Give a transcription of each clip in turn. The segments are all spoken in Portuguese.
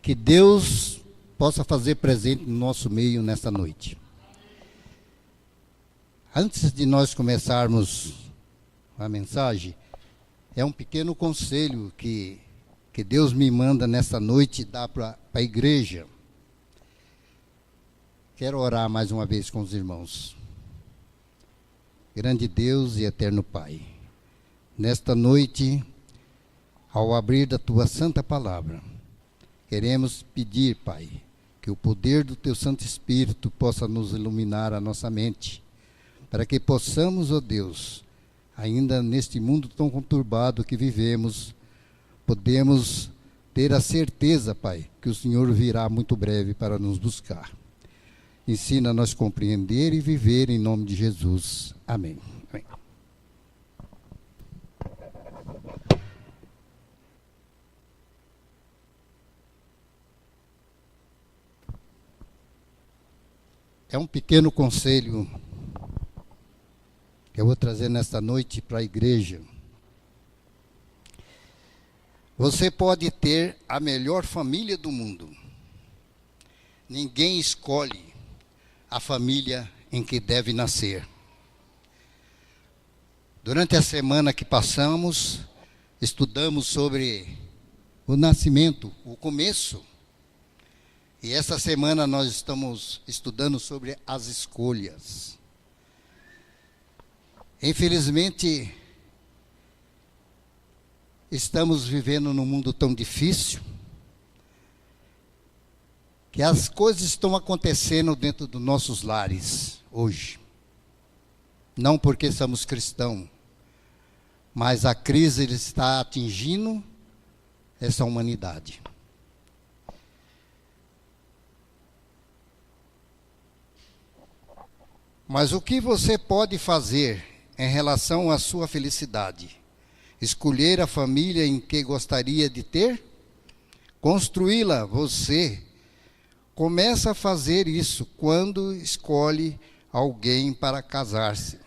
Que Deus possa fazer presente no nosso meio nesta noite. Antes de nós começarmos a mensagem, é um pequeno conselho que Deus me manda nesta noite dar para a igreja. Quero orar mais uma vez com os irmãos. Grande Deus e eterno Pai, nesta noite, ao abrir da Tua santa palavra, queremos pedir, Pai, que o poder do Teu Santo Espírito possa nos iluminar a nossa mente, para que possamos, ó Deus, ainda neste mundo tão conturbado que vivemos, podemos ter a certeza, Pai, que o Senhor virá muito breve para nos buscar. Ensina-nos a compreender e viver em nome de Jesus. Amém. Amém. É um pequeno conselho que eu vou trazer nesta noite para a igreja. Você pode ter a melhor família do mundo. Ninguém escolhe a família em que deve nascer. Durante a semana que passamos, estudamos sobre o nascimento, o começo. E essa semana nós estamos estudando sobre as escolhas. Infelizmente, estamos vivendo num mundo tão difícil, que as coisas estão acontecendo dentro dos nossos lares hoje. Não porque somos cristãos, mas a crise está atingindo essa humanidade. Mas o que você pode fazer em relação à sua felicidade? Escolher a família em que gostaria de ter? Construí-la você. Começa a fazer isso quando escolhe alguém para casar-se.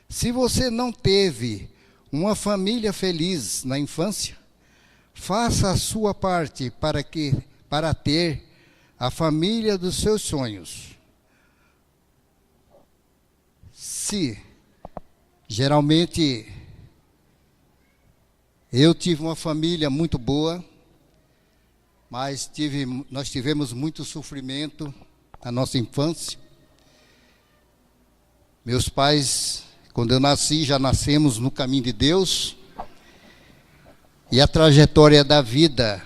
Se você não teve uma família feliz na infância, faça a sua parte para ter a família dos seus sonhos. Se geralmente eu tive uma família muito boa, mas nós tivemos muito sofrimento na nossa infância. Meus pais, quando eu nasci, já nascemos no caminho de Deus. E a trajetória da vida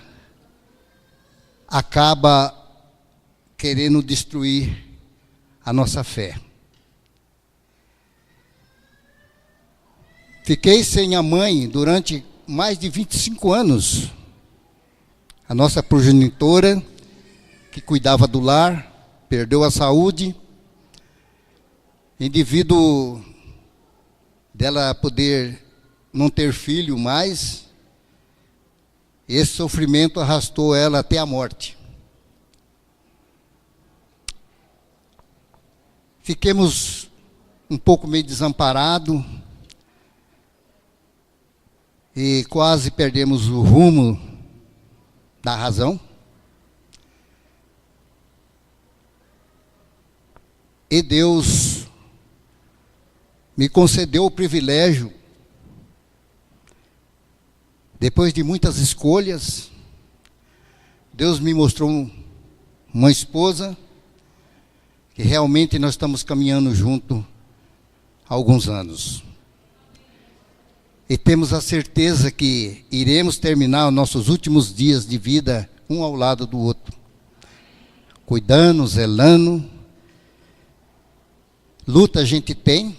acaba querendo destruir a nossa fé. Fiquei sem a mãe durante mais de 25 anos. A nossa progenitora, que cuidava do lar, perdeu a saúde. Em devido dela poder não ter filho mais, esse sofrimento arrastou ela até a morte. Fiquemos um pouco meio desamparados e quase perdemos o rumo da razão. E Deus me concedeu o privilégio, depois de muitas escolhas, Deus me mostrou uma esposa que realmente nós estamos caminhando junto há alguns anos. E temos a certeza que iremos terminar os nossos últimos dias de vida um ao lado do outro, cuidando, zelando. Luta a gente tem,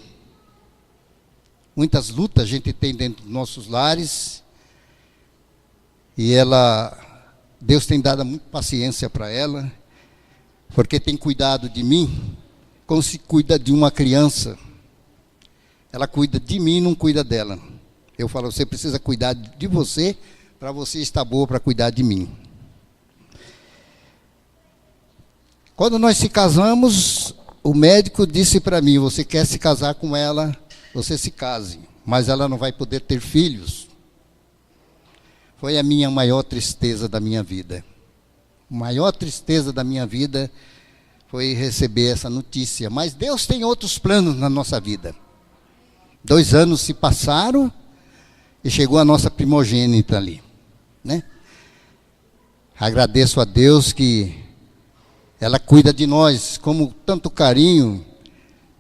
muitas lutas a gente tem dentro dos nossos lares, e Deus tem dado muita paciência para ela, porque tem cuidado de mim como se cuida de uma criança. Ela cuida de mim e não cuida dela. Eu falo, você precisa cuidar de você, para você estar boa para cuidar de mim. Quando nós se casamos, o médico disse para mim, você quer se casar com ela, você se case, mas ela não vai poder ter filhos. Foi a minha maior tristeza da minha vida. maior tristeza da minha vida foi receber essa notícia. Mas Deus tem outros planos na nossa vida. 2 anos se passaram e chegou a nossa primogênita ali, né? Agradeço a Deus que ela cuida de nós, como tanto carinho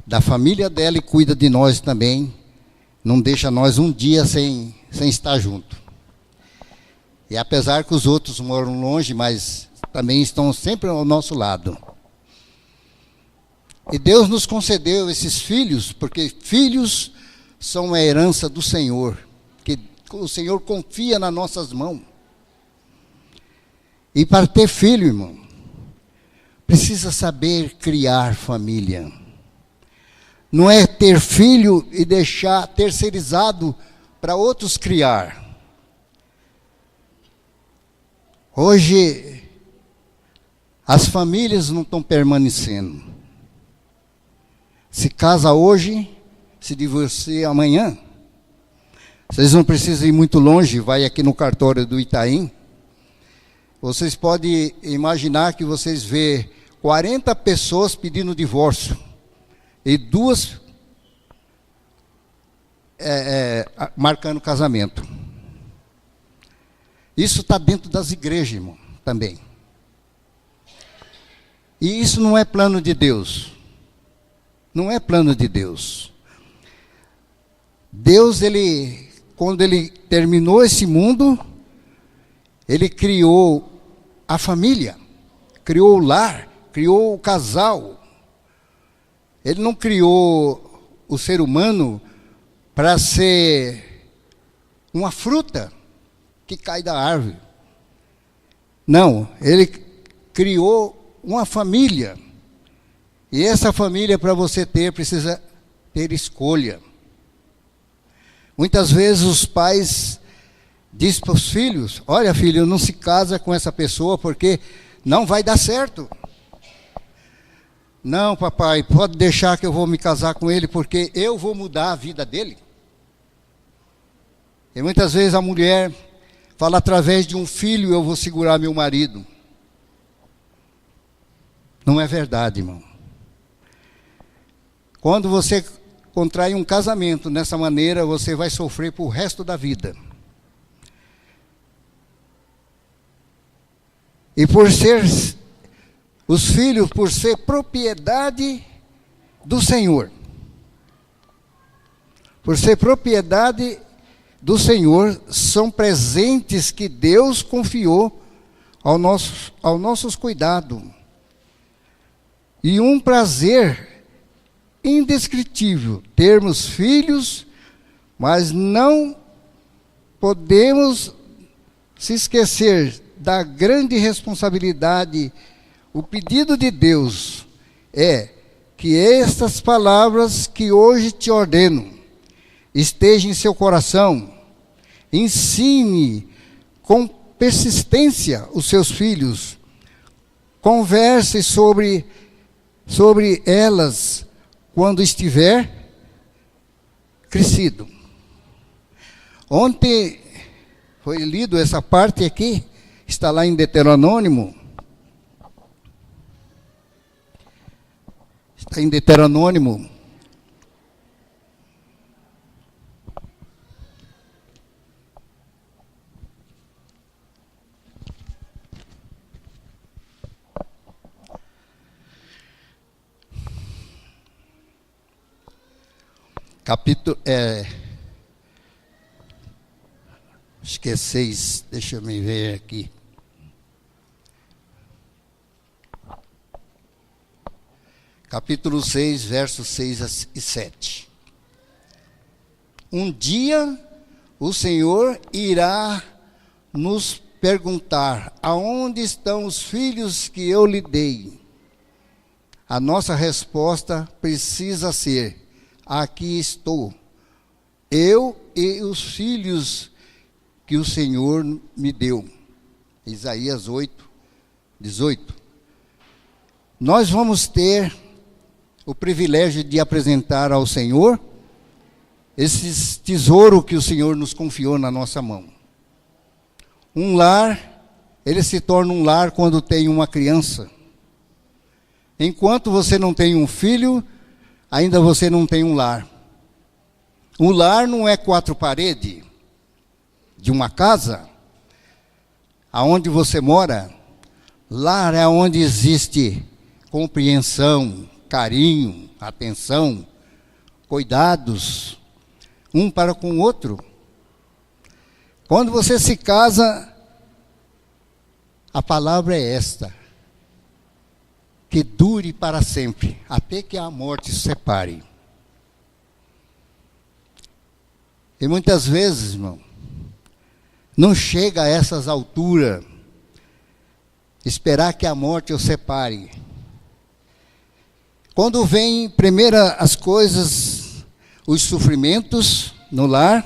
da família dela e cuida de nós também. Não deixa nós um dia sem estar junto. E apesar que os outros moram longe, mas também estão sempre ao nosso lado. E Deus nos concedeu esses filhos, porque filhos são uma herança do Senhor, que o Senhor confia nas nossas mãos. E para ter filho, irmão, precisa saber criar família. Não é ter filho e deixar terceirizado para outros criar. Hoje, as famílias não estão permanecendo. Se casa hoje, se divorcia amanhã. Vocês não precisam ir muito longe, vai aqui no cartório do Itaim. Vocês podem imaginar que vocês vê 40 pessoas pedindo divórcio. E 2 marcando casamento. Isso está dentro das igrejas, irmão, também. E isso não é plano de Deus. Não é plano de Deus. Deus, quando Ele terminou esse mundo, Ele criou a família, criou o lar, criou o casal. Ele não criou o ser humano para ser uma fruta que cai da árvore. Não, Ele criou uma família. E essa família, para você ter, precisa ter escolha. Muitas vezes os pais dizem para os filhos: olha, filho, não se casa com essa pessoa porque não vai dar certo. Não, papai, pode deixar que eu vou me casar com ele, porque eu vou mudar a vida dele. E muitas vezes a mulher fala: através de um filho eu vou segurar meu marido. Não é verdade, irmão. Quando você contrai um casamento dessa maneira, você vai sofrer por o resto da vida. E por ser os filhos, por ser propriedade do Senhor. Por ser propriedade do Senhor, são presentes que Deus confiou ao nossos cuidados. E um prazer indescritível termos filhos, mas não podemos se esquecer da grande responsabilidade. O pedido de Deus é que estas palavras que hoje te ordeno estejam em seu coração. Ensine com persistência os seus filhos. Converse sobre elas quando estiver crescido. Ontem foi lido essa parte aqui, está lá em Deuteronômio. Está em Deuteronômio. Capítulo, acho que é 6, deixa eu me ver aqui. Capítulo 6, versos 6 e 7. Um dia o Senhor irá nos perguntar: aonde estão os filhos que eu lhe dei? A nossa resposta precisa ser: aqui estou, eu e os filhos que o Senhor me deu. Isaías 8, 18. Nós vamos ter o privilégio de apresentar ao Senhor esse tesouro que o Senhor nos confiou na nossa mão. Um lar ele se torna um lar quando tem uma criança. Enquanto você não tem um filho, ainda você não tem um lar. Um lar não é 4 paredes de uma casa, aonde você mora. Lar é onde existe compreensão, carinho, atenção, cuidados, um para com o outro. Quando você se casa, a palavra é esta: que dure para sempre, até que a morte se separe. E muitas vezes, irmão, não chega a essas alturas, esperar que a morte o separe. Quando vem primeiro as coisas, os sofrimentos no lar,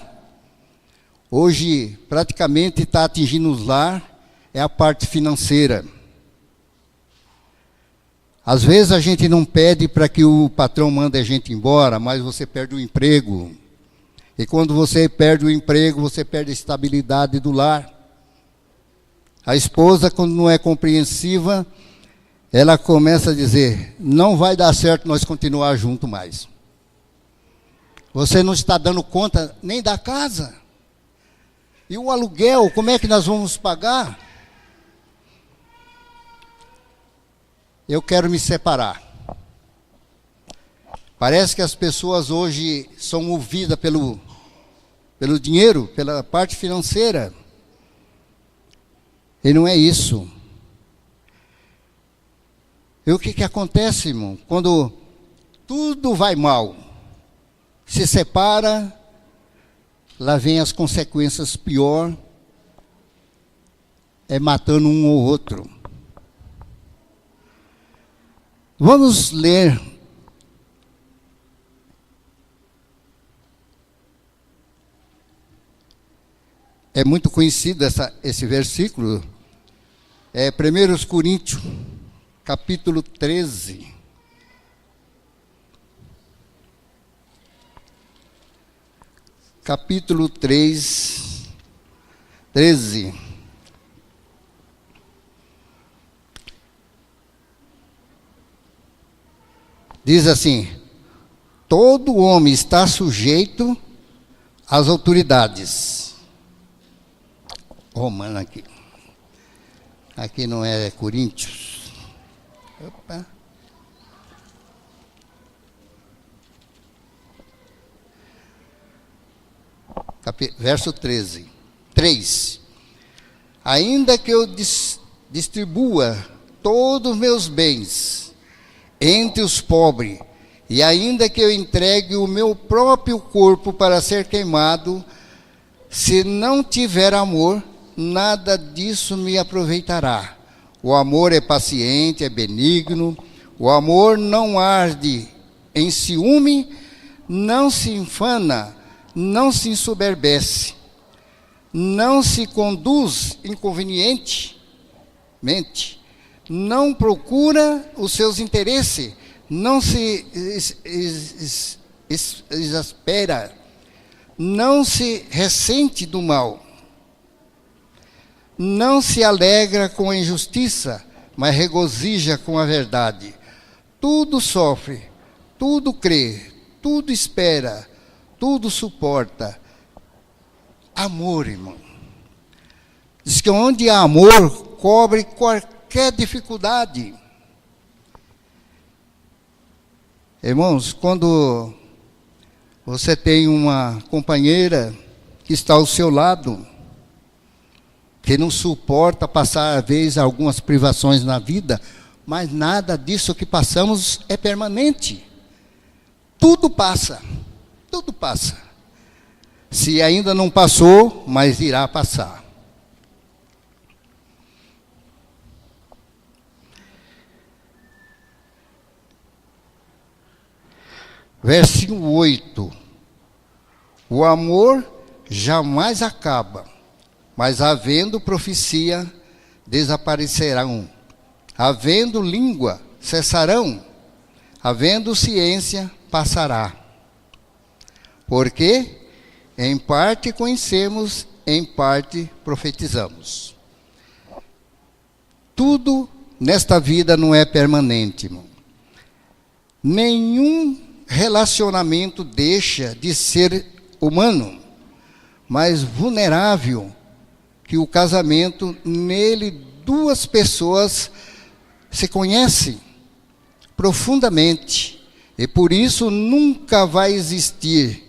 hoje praticamente está atingindo os lar, é a parte financeira. Às vezes a gente não pede para que o patrão mande a gente embora, mas você perde o emprego. E quando você perde o emprego, você perde a estabilidade do lar. A esposa, quando não é compreensiva, ela começa a dizer: não vai dar certo nós continuar juntos mais. Você não está dando conta nem da casa. E o aluguel, como é que nós vamos pagar? Eu quero me separar. Parece que as pessoas hoje são movidas pelo dinheiro, pela parte financeira. E não é isso. E o que acontece, irmão? Quando tudo vai mal, se separa, lá vem as consequências pior, é matando um ou outro. Vamos ler é muito conhecido esse versículo, é 1 Coríntios, capítulo 13. Capítulo 3, 13. Diz assim: todo homem está sujeito às autoridades. Romano aqui. Aqui não é Coríntios. Opa. Verso 13. 3. Ainda que eu distribua todos os meus bens entre os pobres, e ainda que eu entregue o meu próprio corpo para ser queimado, se não tiver amor, nada disso me aproveitará. O amor é paciente, é benigno, o amor não arde em ciúme, não se enfana, não se ensoberbece, não se conduz inconvenientemente, não procura os seus interesses, não se exaspera, não se ressente do mal, não se alegra com a injustiça, mas regozija com a verdade. Tudo sofre, tudo crê, tudo espera, tudo suporta. Amor, irmão. Diz que onde há amor, cobre qualquer dificuldade. Irmãos, quando você tem uma companheira que está ao seu lado, que não suporta passar, às vezes, algumas privações na vida, mas nada disso que passamos é permanente. Tudo passa, tudo passa. Se ainda não passou, mas irá passar. Versículo 8. O amor jamais acaba, mas havendo profecia, desaparecerão. Havendo língua, cessarão. Havendo ciência, passará. Porque em parte conhecemos, em parte profetizamos. Tudo nesta vida não é permanente, irmão. Nenhum relacionamento deixa de ser humano, mas vulnerável, que o casamento, nele duas pessoas se conhecem profundamente, e por isso nunca vai existir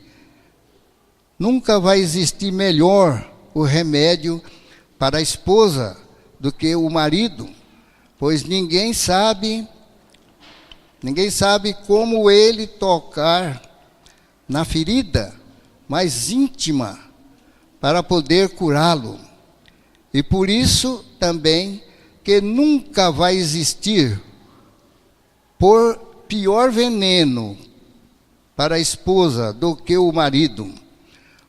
melhor o remédio para a esposa do que o marido, pois ninguém sabe como ele tocar na ferida mais íntima para poder curá-lo. E por isso também que nunca vai existir por pior veneno para a esposa do que o marido,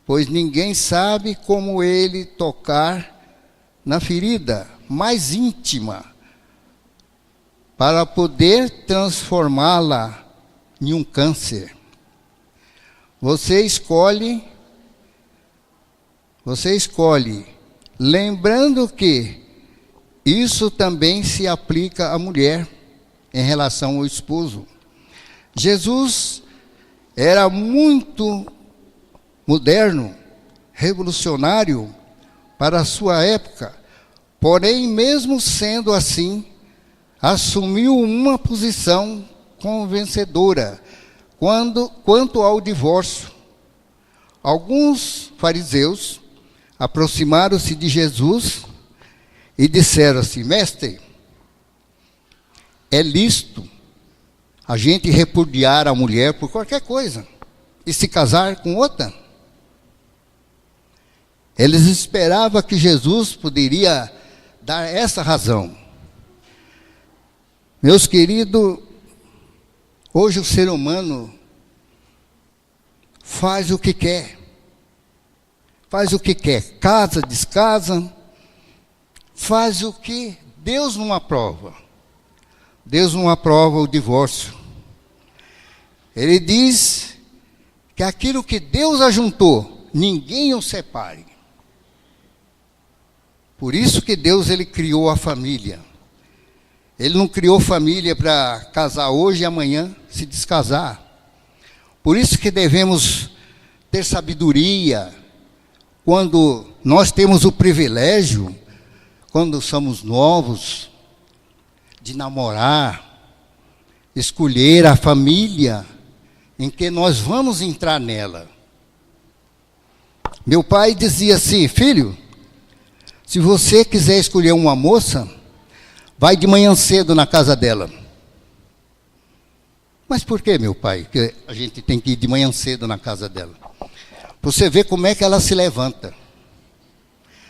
pois ninguém sabe como ele tocar na ferida mais íntima para poder transformá-la em um câncer. Você escolhe, lembrando que isso também se aplica à mulher em relação ao esposo. Jesus era muito moderno, revolucionário para a sua época, porém, mesmo sendo assim, assumiu uma posição convencedora quanto ao divórcio. Alguns fariseus aproximaram-se de Jesus e disseram assim: mestre, é lícito a gente repudiar a mulher por qualquer coisa e se casar com outra? Eles esperavam que Jesus poderia dar essa razão. Meus queridos, hoje o ser humano faz o que quer. Casa, descasa, faz o que Deus não aprova. Deus não aprova o divórcio. Ele diz que aquilo que Deus ajuntou, ninguém o separe. Por isso que Deus ele criou a família. Ele não criou família para casar hoje e amanhã se descasar. Por isso que devemos ter sabedoria quando nós temos o privilégio, quando somos novos, de namorar, escolher a família em que nós vamos entrar nela. Meu pai dizia assim: filho, se você quiser escolher uma moça, vai de manhã cedo na casa dela. Mas por que, meu pai, que a gente tem que ir de manhã cedo na casa dela? Você vê como é que ela se levanta.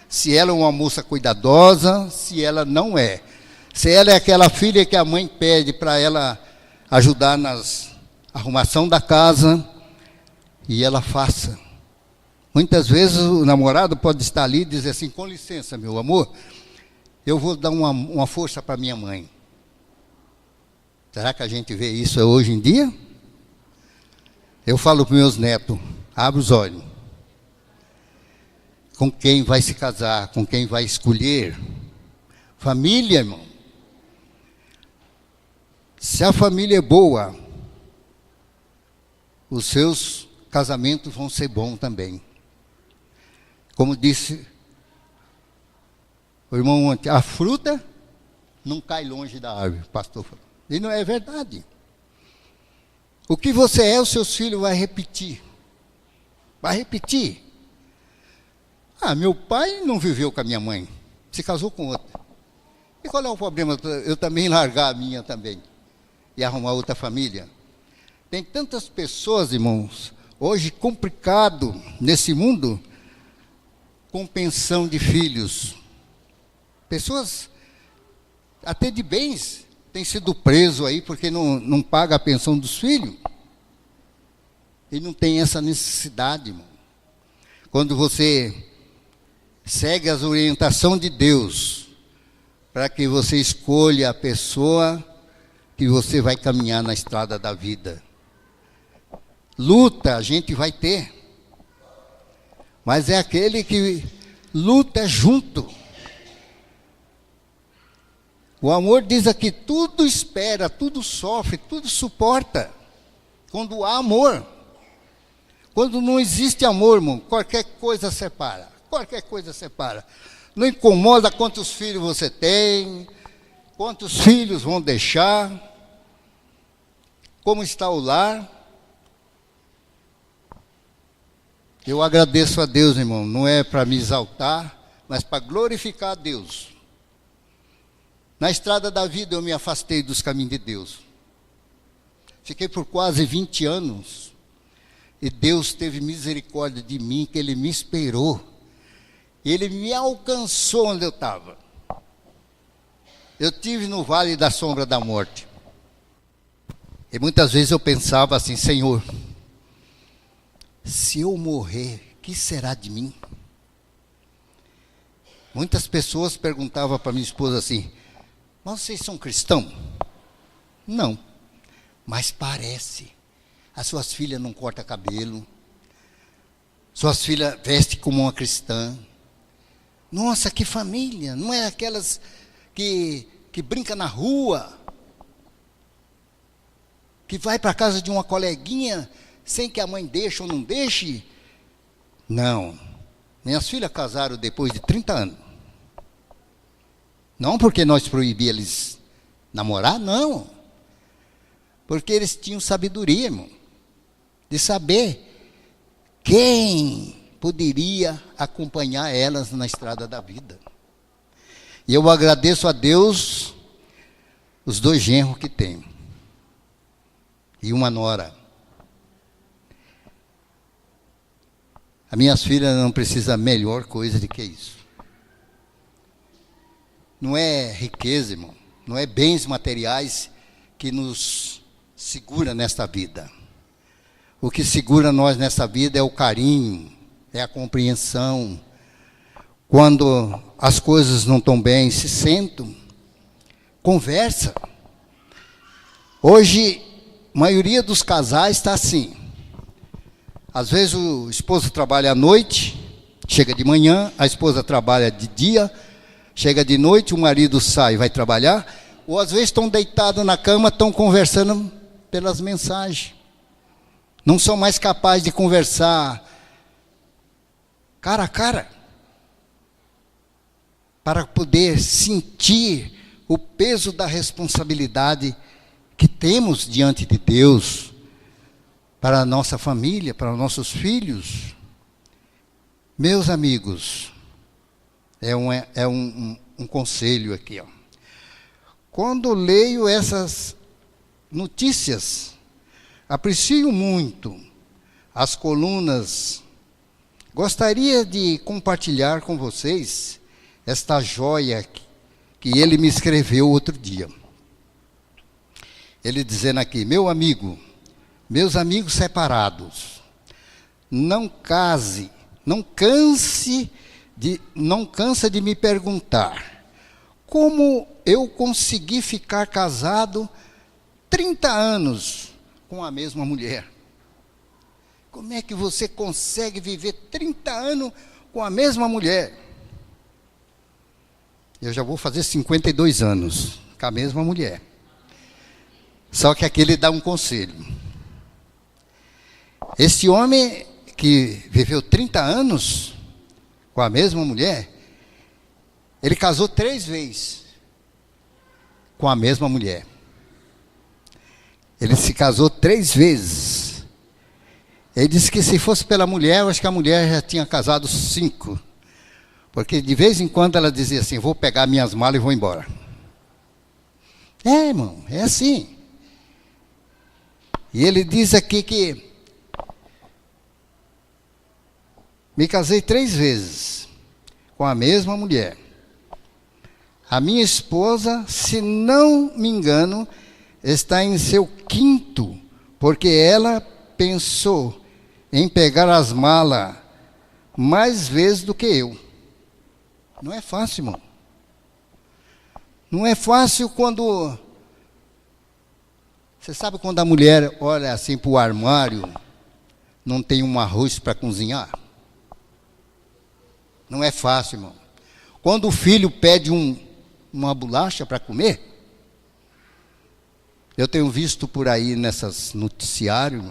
Se ela é uma moça cuidadosa, se ela não é. Se ela é aquela filha que a mãe pede para ela ajudar nas arrumação da casa, e ela faça. Muitas vezes o namorado pode estar ali e dizer assim: com licença, meu amor, eu vou dar uma força para minha mãe. Será que a gente vê isso hoje em dia? Eu falo para meus netos: abre os olhos. Com quem vai se casar, com quem vai escolher. Família, irmão. Se a família é boa, os seus casamentos vão ser bons também. Como disse o irmão ontem, a fruta não cai longe da árvore, o pastor falou. E não é verdade. O que você é, os seus filhos vão repetir. Vai repetir. Ah, meu pai não viveu com a minha mãe, se casou com outra. E qual é o problema eu também largar a minha também e arrumar outra família? Tem tantas pessoas, irmãos, hoje complicado nesse mundo, com pensão de filhos. Pessoas até de bens têm sido presos aí porque não paga a pensão dos filhos. E não tem essa necessidade, irmão. Quando você segue as orientações de Deus, para que você escolha a pessoa que você vai caminhar na estrada da vida. Luta a gente vai ter, mas é aquele que luta junto. O amor diz aqui, tudo espera, tudo sofre, tudo suporta. Quando há amor. Quando não existe amor, irmão, qualquer coisa separa. Qualquer coisa separa. Não incomoda quantos filhos você tem, quantos filhos vão deixar, como está o lar. Eu agradeço a Deus, irmão, não é para me exaltar, mas para glorificar a Deus. Na estrada da vida eu me afastei dos caminhos de Deus. Fiquei por quase 20 anos. E Deus teve misericórdia de mim, que Ele me esperou. Ele me alcançou onde eu estava. Eu estive no vale da sombra da morte. E muitas vezes eu pensava assim, Senhor, se eu morrer, o que será de mim? Muitas pessoas perguntavam para minha esposa assim, mas vocês são cristãos? Não, mas parece. As suas filhas não cortam cabelo. Suas filhas vestem como uma cristã. Nossa, que família. Não é aquelas que brinca na rua. Que vai para a casa de uma coleguinha sem que a mãe deixe ou não deixe. Não. Minhas filhas casaram depois de 30 anos. Não porque nós proibimos eles namorar, não. Porque eles tinham sabedoria, irmão, de saber quem poderia acompanhar elas na estrada da vida. E eu agradeço a Deus os 2 genros que tenho. E uma nora. As minhas filhas não precisam melhor coisa do que isso. Não é riqueza, irmão, não é bens materiais que nos segura nesta vida. O que segura nós nessa vida é o carinho, é a compreensão. Quando as coisas não estão bem, se sentam, conversa. Hoje, a maioria dos casais está assim. Às vezes o esposo trabalha à noite, chega de manhã, a esposa trabalha de dia, chega de noite, o marido sai e vai trabalhar, ou às vezes estão deitados na cama, estão conversando pelas mensagens. Não são mais capazes de conversar cara a cara, para poder sentir o peso da responsabilidade que temos diante de Deus, para a nossa família, para os nossos filhos. Meus amigos, é um conselho aqui, ó. Quando leio essas notícias, aprecio muito as colunas. Gostaria de compartilhar com vocês esta joia que ele me escreveu outro dia. Ele dizendo aqui, meu amigo, meus amigos separados, não cansa de me perguntar como eu consegui ficar casado 30 anos com a mesma mulher. Como é que você consegue viver 30 anos com a mesma mulher? Eu já vou fazer 52 anos com a mesma mulher. Só que aqui ele dá um conselho. Esse homem que viveu 30 anos com a mesma mulher, ele casou 3 vezes com a mesma mulher. Ele se casou 3 vezes. Ele disse que se fosse pela mulher, eu acho que a mulher já tinha casado 5. Porque de vez em quando ela dizia assim, vou pegar minhas malas e vou embora. É, irmão, é assim. E ele diz aqui que me casei 3 vezes com a mesma mulher. A minha esposa, se não me engano, está em seu 5º, porque ela pensou em pegar as malas mais vezes do que eu. Não é fácil, irmão. Não é fácil quando... Você sabe quando a mulher olha assim para o armário, não tem um arroz para cozinhar? Não é fácil, irmão. Quando o filho pede um uma bolacha para comer? Eu tenho visto por aí nessas noticiários,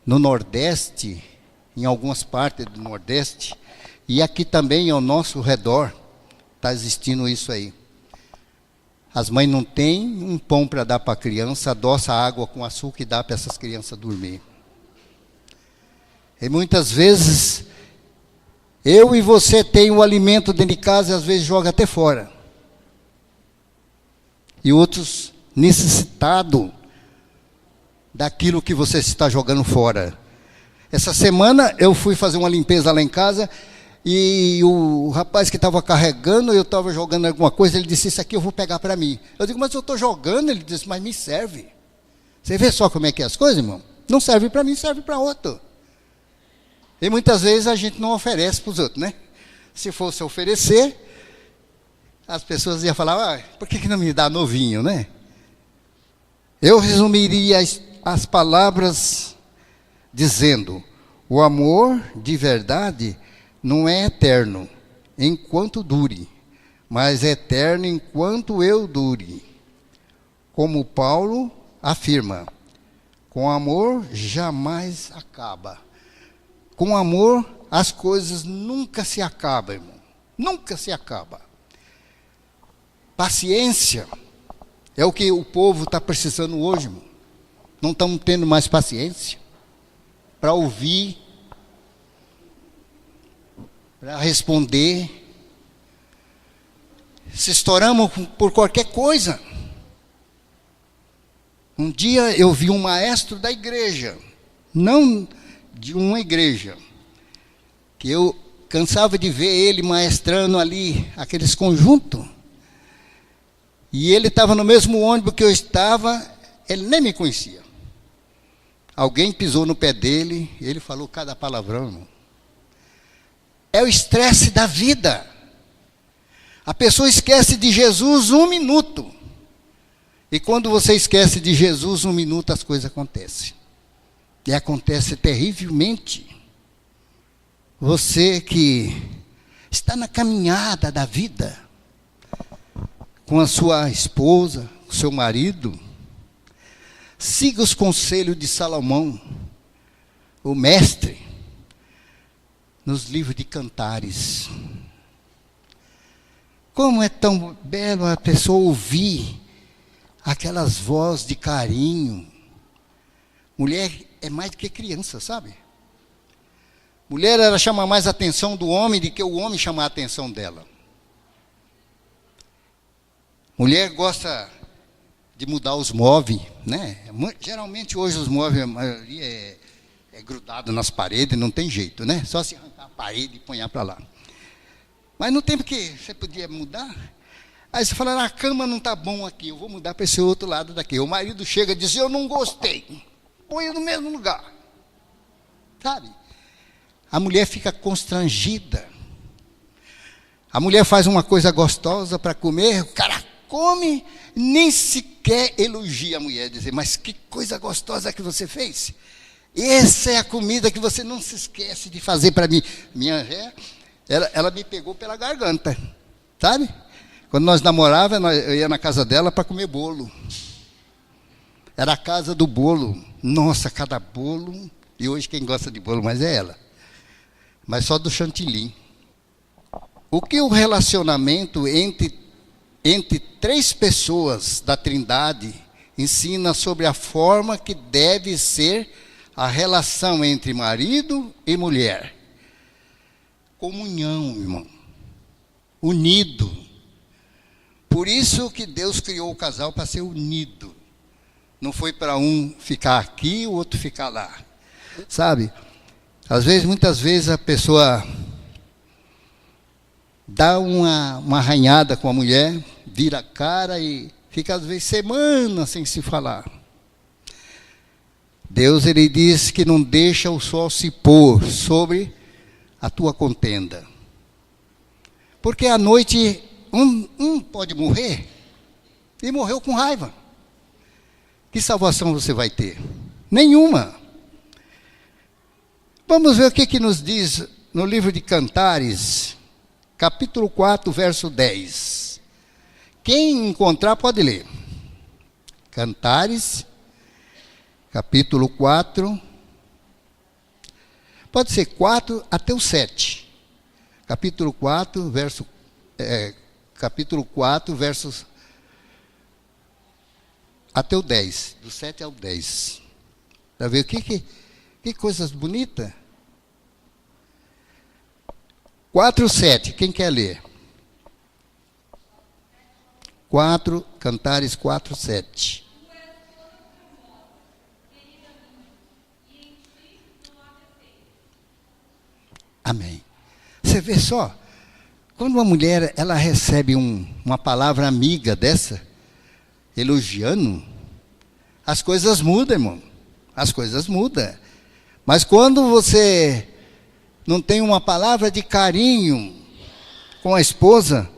no Nordeste, em algumas partes do Nordeste, e aqui também ao nosso redor, está existindo isso aí. As mães não têm um pão para dar para a criança, adoça água com açúcar e dá para essas crianças dormir. E muitas vezes, eu e você tem o alimento dentro de casa e às vezes joga até fora. E outros necessitados daquilo que você está jogando fora. Essa semana eu fui fazer uma limpeza lá em casa e o rapaz que estava carregando, eu estava jogando alguma coisa, ele disse, isso aqui eu vou pegar para mim. Eu digo, mas eu estou jogando. Ele disse, mas me serve. Você vê só como é que é as coisas, irmão? Não serve para mim, serve para outro. E muitas vezes a gente não oferece para os outros, né? Se fosse oferecer, as pessoas iam falar, por que não me dá novinho, né? Eu resumiria as palavras dizendo, o amor de verdade não é eterno, enquanto dure, mas é eterno enquanto eu dure. Como Paulo afirma, com amor jamais acaba. Com amor as coisas nunca se acabam, irmão. Nunca se acaba. Paciência é o que o povo está precisando hoje, irmão. Não estamos tendo mais paciência para ouvir, para responder. Se estouramos por qualquer coisa. Um dia eu vi um maestro da igreja, não de uma igreja, que eu cansava de ver ele maestrando ali, aqueles conjuntos, e ele estava no mesmo ônibus que eu estava, ele nem me conhecia. Alguém pisou no pé dele, ele falou cada palavrão, irmão. É o estresse da vida. A pessoa esquece de Jesus 1 minuto. E quando você esquece de Jesus 1 minuto, as coisas acontecem. E acontece terrivelmente. Você que está na caminhada da vida, com a sua esposa, com o seu marido, siga os conselhos de Salomão, o mestre, nos livros de Cantares. Como é tão belo a pessoa ouvir aquelas vozes de carinho. Mulher é mais do que criança, sabe? Mulher, ela chama mais a atenção do homem do que o homem chamar a atenção dela. Mulher gosta de mudar os móveis, né? Geralmente hoje os móveis, a maioria é grudado nas paredes, não tem jeito, né? Só se arrancar a parede e ponhar para lá. Mas no tempo que você podia mudar, aí você fala, a cama não está bom aqui, eu vou mudar para esse outro lado daqui. O marido chega e diz, eu não gostei, põe no mesmo lugar. Sabe? A mulher fica constrangida. A mulher faz uma coisa gostosa para comer, o cara come, nem sequer elogia a mulher, dizer, mas que coisa gostosa que você fez. Essa é a comida que você não se esquece de fazer para mim. Minha mulher, ela me pegou pela garganta, sabe? Quando nós namorávamos, eu ia na casa dela para comer bolo. Era a casa do bolo. Nossa, cada bolo. E hoje quem gosta de bolo mais é ela. Mas só do chantilly. O que o relacionamento entre 3 pessoas da Trindade ensina sobre a forma que deve ser a relação entre marido e mulher? Comunhão, irmão. Unido. Por isso que Deus criou o casal para ser unido. Não foi para um ficar aqui e o outro ficar lá. Sabe? Muitas vezes a pessoa dá uma arranhada com a mulher, vira a cara e fica às vezes semanas sem se falar. Deus, ele diz que não deixa o sol se pôr sobre a tua contenda. Porque à noite um pode morrer e morreu com raiva. Que salvação você vai ter? Nenhuma. Vamos ver o que nos diz no livro de Cantares, capítulo 4, verso 10. Quem encontrar pode ler. Cantares, capítulo 4. Pode ser 4 até o 7. Capítulo 4, versos até o 10. Do 7 ao 10. Para ver que coisas bonitas. 4, 7. Quem quer ler? 4, Cantares 4, 7. Amém. Você vê só, quando uma mulher ela recebe uma palavra amiga dessa, elogiando, as coisas mudam, irmão. As coisas mudam. Mas quando você não tem uma palavra de carinho com a esposa,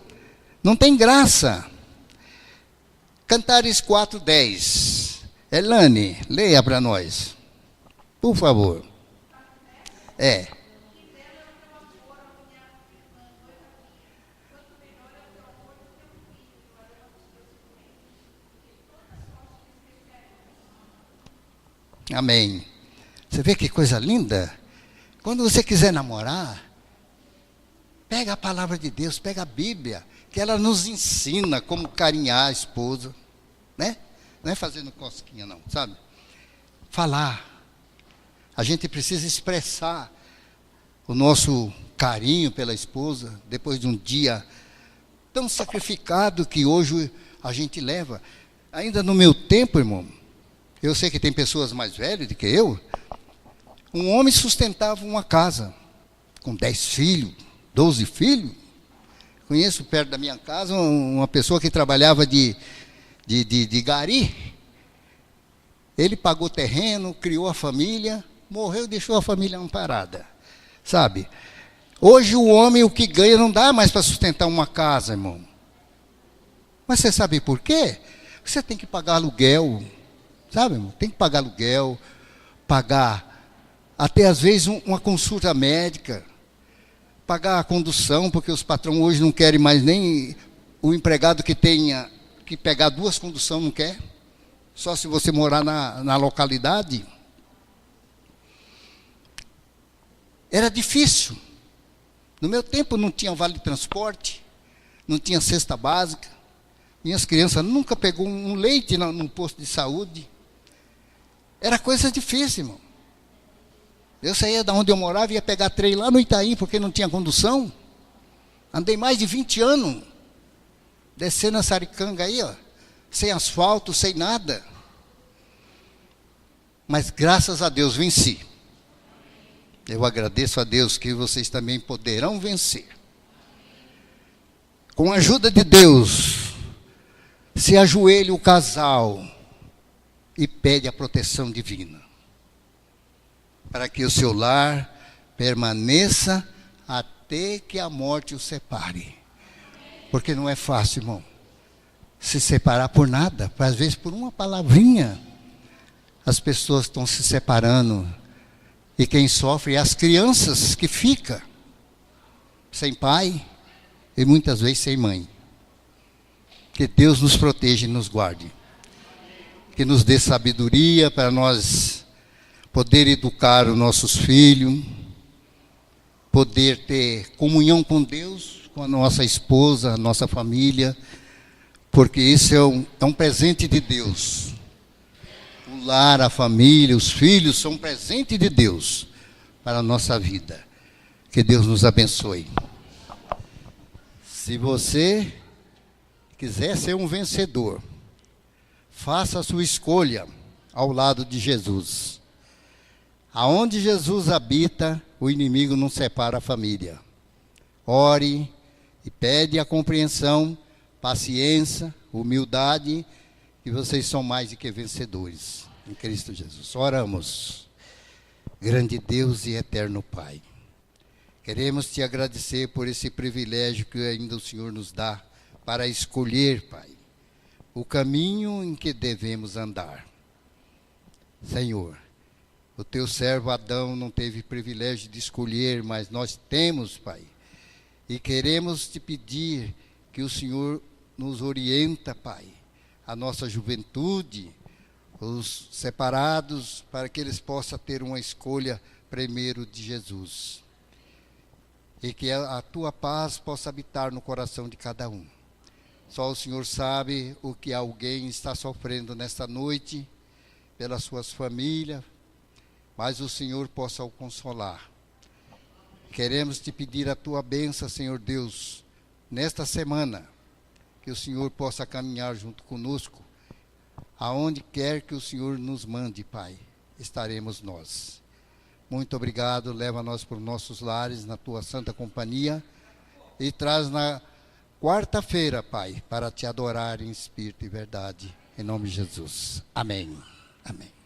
não tem graça. Cantares 4, 10. Elane, leia para nós, por favor. Amém. Você vê que coisa linda? Quando você quiser namorar, pega a palavra de Deus, pega a Bíblia, que ela nos ensina como carinhar a esposa, né? Não é fazendo cosquinha não, sabe? Falar. A gente precisa expressar o nosso carinho pela esposa, depois de um dia tão sacrificado que hoje a gente leva. Ainda no meu tempo, irmão, eu sei que tem pessoas mais velhas do que eu, um homem sustentava uma casa com 10 filhos, 12 filhos. Conheço perto da minha casa uma pessoa que trabalhava de gari. Ele pagou terreno, criou a família, morreu e deixou a família amparada. Sabe? Hoje o homem o que ganha não dá mais para sustentar uma casa, irmão. Mas você sabe por quê? Você tem que pagar aluguel. Sabe, irmão? Tem que pagar aluguel, pagar até às vezes uma consulta médica, pagar a condução, porque os patrões hoje não querem mais nem o empregado que tenha que pegar 2 conduções, não quer. Só se você morar na localidade. Era difícil. No meu tempo não tinha vale transporte, não tinha cesta básica. Minhas crianças nunca pegou um leite no posto de saúde. Era coisa difícil, irmão. Eu saía de onde eu morava e ia pegar trem lá no Itaim, porque não tinha condução. Andei mais de 20 anos, descendo a Saricanga aí, ó, sem asfalto, sem nada. Mas graças a Deus venci. Eu agradeço a Deus que vocês também poderão vencer. Com a ajuda de Deus, se ajoelha o casal e pede a proteção divina, para que o seu lar permaneça até que a morte o separe. Porque não é fácil, irmão, se separar por nada. Às vezes por uma palavrinha, as pessoas estão se separando. E quem sofre é as crianças que ficam sem pai e muitas vezes sem mãe. Que Deus nos proteja e nos guarde. Que nos dê sabedoria para nós poder educar os nossos filhos, poder ter comunhão com Deus, com a nossa esposa, a nossa família, porque isso é um presente de Deus. O lar, a família, os filhos são um presente de Deus para a nossa vida. Que Deus nos abençoe. Se você quiser ser um vencedor, faça a sua escolha ao lado de Jesus. Aonde Jesus habita, o inimigo não separa a família. Ore e pede a compreensão, paciência, humildade, que vocês são mais do que vencedores em Cristo Jesus. Oramos. Grande Deus e eterno Pai, queremos te agradecer por esse privilégio que ainda o Senhor nos dá para escolher, Pai, o caminho em que devemos andar. Senhor, o teu servo Adão não teve privilégio de escolher, mas nós temos, Pai. E queremos te pedir que o Senhor nos orienta, Pai, a nossa juventude, os separados, para que eles possam ter uma escolha primeiro de Jesus. E que a tua paz possa habitar no coração de cada um. Só o Senhor sabe o que alguém está sofrendo nesta noite, pelas suas famílias, mas o Senhor possa o consolar. Queremos te pedir a tua bênção, Senhor Deus, nesta semana, que o Senhor possa caminhar junto conosco, aonde quer que o Senhor nos mande, Pai, estaremos nós. Muito obrigado, leva nós para os nossos lares, na tua santa companhia, e traz na quarta-feira, Pai, para te adorar em espírito e verdade, em nome de Jesus. Amém. Amém.